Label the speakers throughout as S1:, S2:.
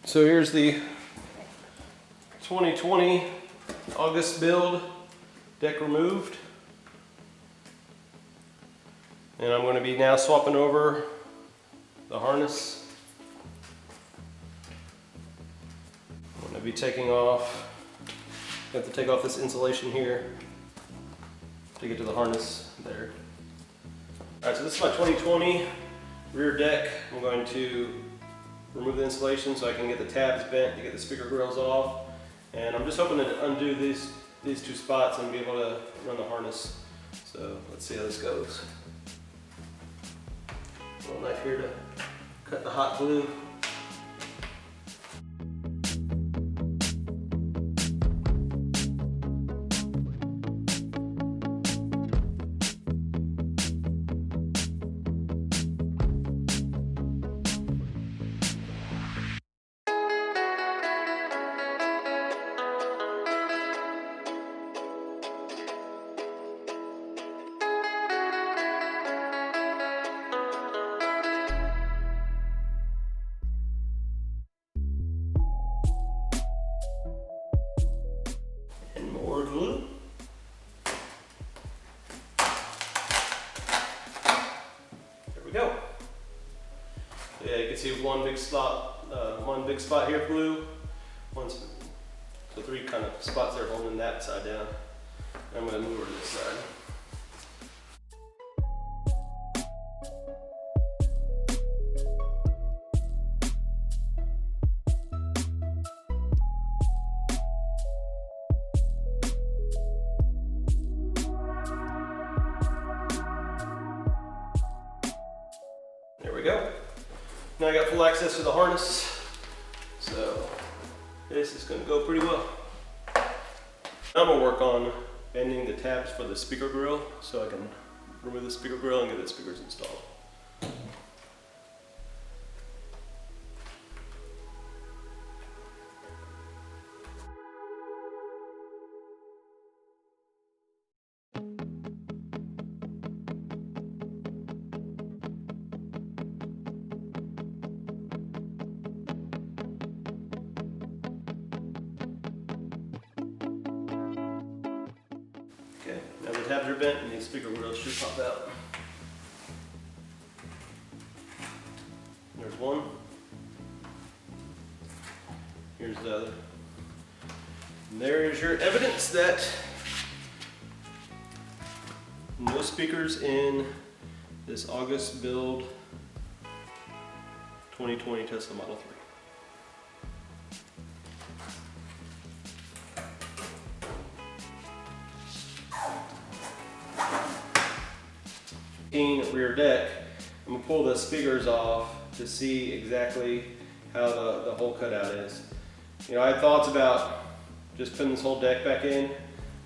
S1: So here's the 2020 August build, deck removed. And I'm going to be now swapping over the harness. I'm going to be taking off, I have to take off this insulation here to get to the harness there. Alright, so this is my 2020 rear deck. I'm going to remove the insulation so I can get the tabs bent to get the speaker grills off. And I'm just hoping to undo these two spots and be able to run the harness. So let's see how this goes. A little knife here to cut the hot glue. And more glue. There we go. Yeah, you can see one big spot here of glue. So three kind of spots there holding that side down. I'm going to move over to this side. There we go. Now I got full access to the harness, so this is going to go pretty well. I'm going to work on bending the tabs for the speaker grill so I can remove the speaker grill and get the speakers installed. Okay, now the tabs are bent and these speaker grills should pop out. There's one. Here's the other. And there is your evidence that no speakers in this August build 2020 Tesla Model 3. Rear deck, I'm going to pull the speakers off to see exactly how the whole cutout is. You know, I had thoughts about just putting this whole deck back in,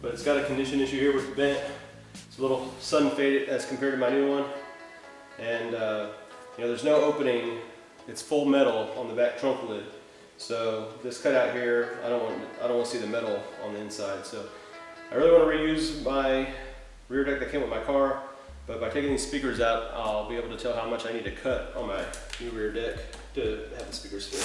S1: but it's got a condition issue here with the bent. It's a little sun faded as compared to my new one, and you know, there's no opening. It's full metal on the back trunk lid, so this cutout here, I don't want to see the metal on the inside. So I really want to reuse my rear deck that came with my car. But by taking these speakers out, I'll be able to tell how much I need to cut on my new rear deck to have the speakers fit.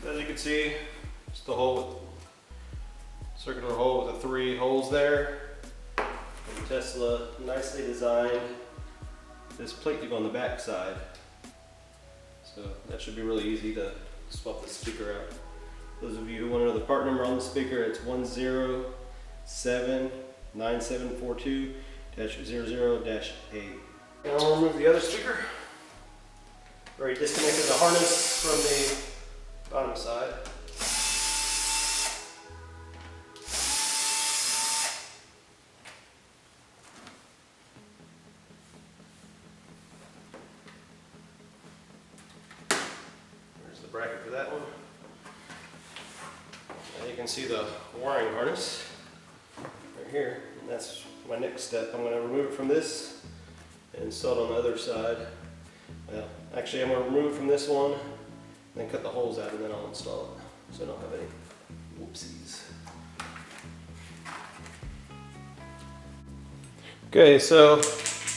S1: So as you can see, just the hole, circular hole with the 3 holes there. And Tesla nicely designed this plate to go on the back side. So that should be really easy to swap the speaker out. Those of you who want to know the part number on the speaker, it's 1079742-00-8. Now I'll remove the other speaker. Already disconnected the harness from the bottom side. Bracket for that one. Now you can see the wiring harness right here, and that's my next step. I'm going to remove it from this and install it on the other side. Well, actually I'm going to remove it from this one, then cut the holes out, and then I'll install it so I don't have any whoopsies. Okay, so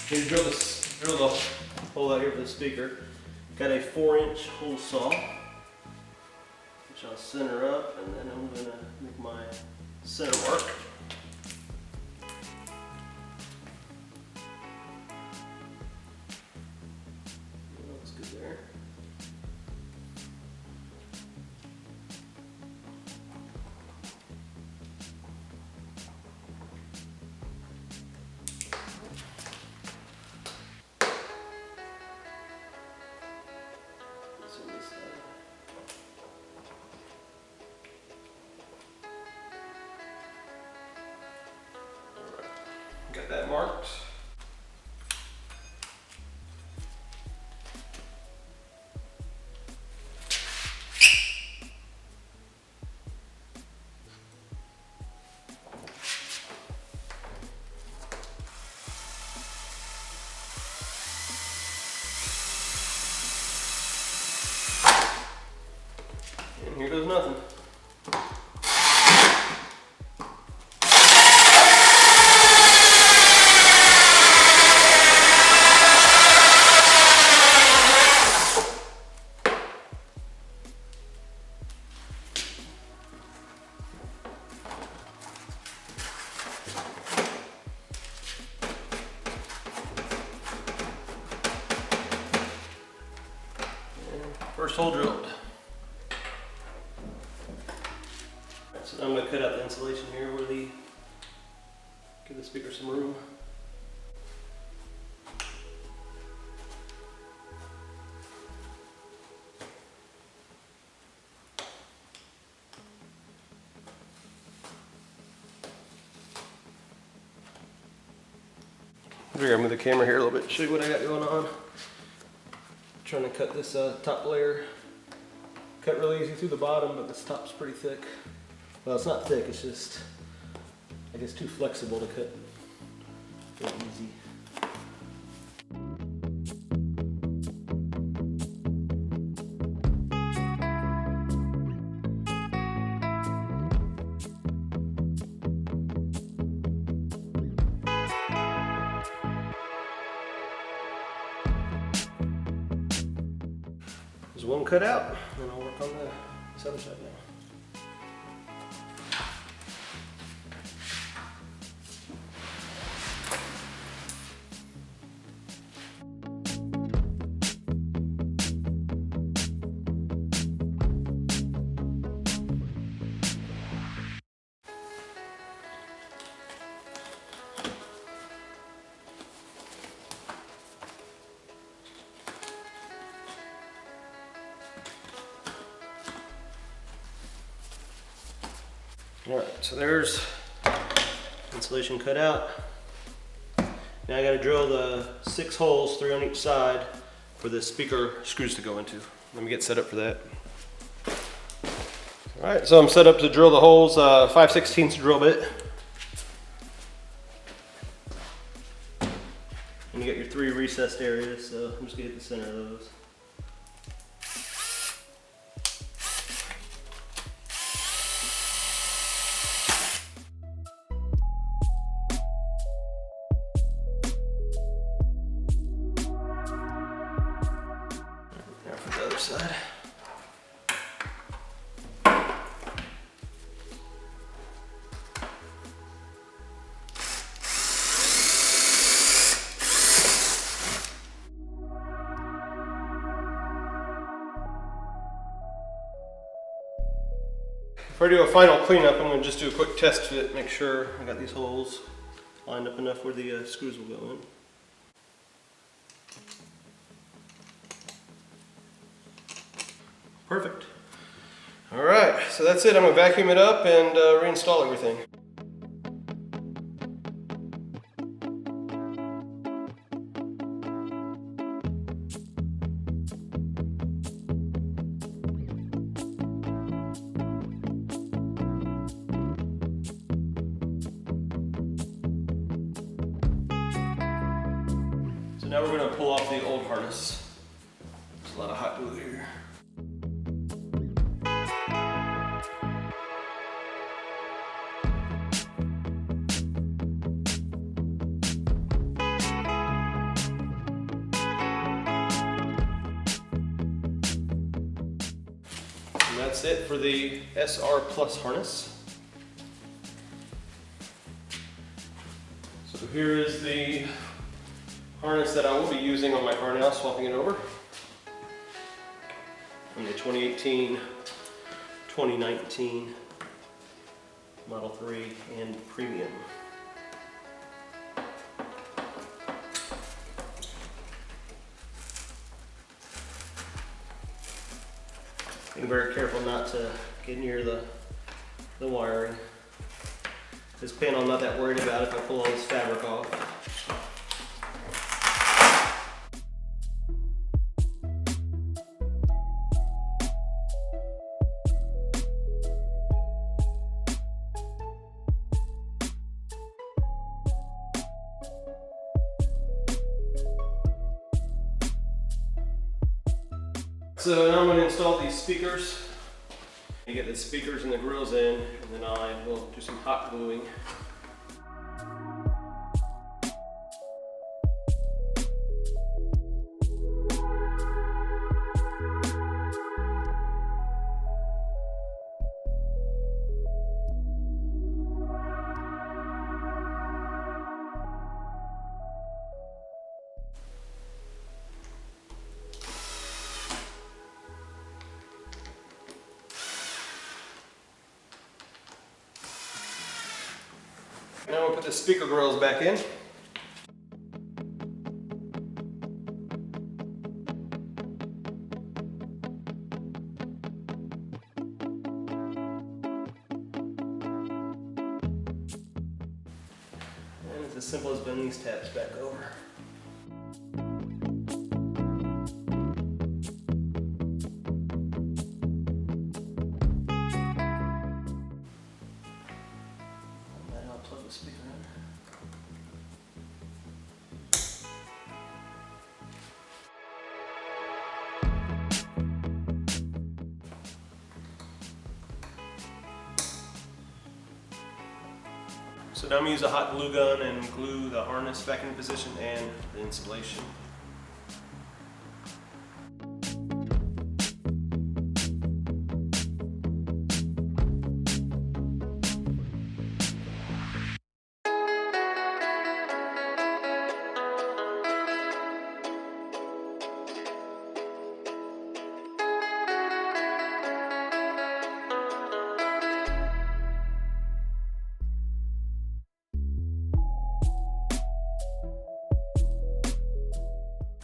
S1: you drill the hole out here for the speaker. Got a 4-inch hole saw, which I'll center up, and then I'm going to make my center mark. Looks good there. Got that marked. And here goes nothing. First hole drilled. So now I'm going to cut out the insulation here where give the speaker some room. I'm going to move the camera here a little bit, show you what I got going on. Trying to cut this top layer. Cut really easy through the bottom, but this top's pretty thick. Well, it's not thick, it's just, I guess, too flexible to cut real easy. There's one cut out, and I'll work on this other side now. Alright, so there's insulation cut out. Now I got to drill the 6 holes, 3 on each side, for the speaker screws to go into. Let me get set up for that. Alright, so I'm set up to drill the holes, 5/16 drill bit. And you got your 3 recessed areas, so I'm just going to hit the center of those. The other side. Before I do a final cleanup, I'm going to just do a quick test fit, make sure I got these holes lined up enough where the screws will go in. Perfect. Alright, so that's it. I'm going to vacuum it up and reinstall everything. Now we're going to pull off the old harness. There's a lot of hot glue here. And that's it for the SR Plus harness. So here is the harness that I will be using on my car now, swapping it over from the 2018-2019 Model 3 and Premium. Being very careful not to get near the wiring. This pin I'm not that worried about if I pull all this fabric off. So now I'm going to install these speakers. You get the speakers and the grills in, and then I will do some hot gluing. Now we'll put the speaker grills back in. And it's as simple as bending these tabs back over. Plug the speaker in. So now I'm going to use a hot glue gun and glue the harness back into position and the insulation.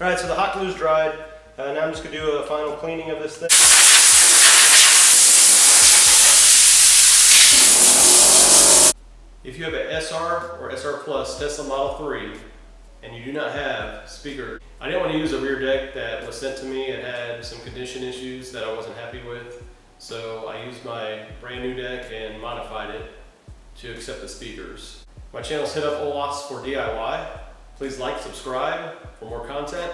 S1: Alright, so the hot glue's dried. Now I'm just going to do a final cleaning of this thing. If you have an SR or SR Plus Tesla Model 3 and you do not have speaker, I didn't want to use a rear deck that was sent to me. It had some condition issues that I wasn't happy with. So I used my brand new deck and modified it to accept the speakers. My channel's hit up OWASP for DIY. Please like, subscribe for more content.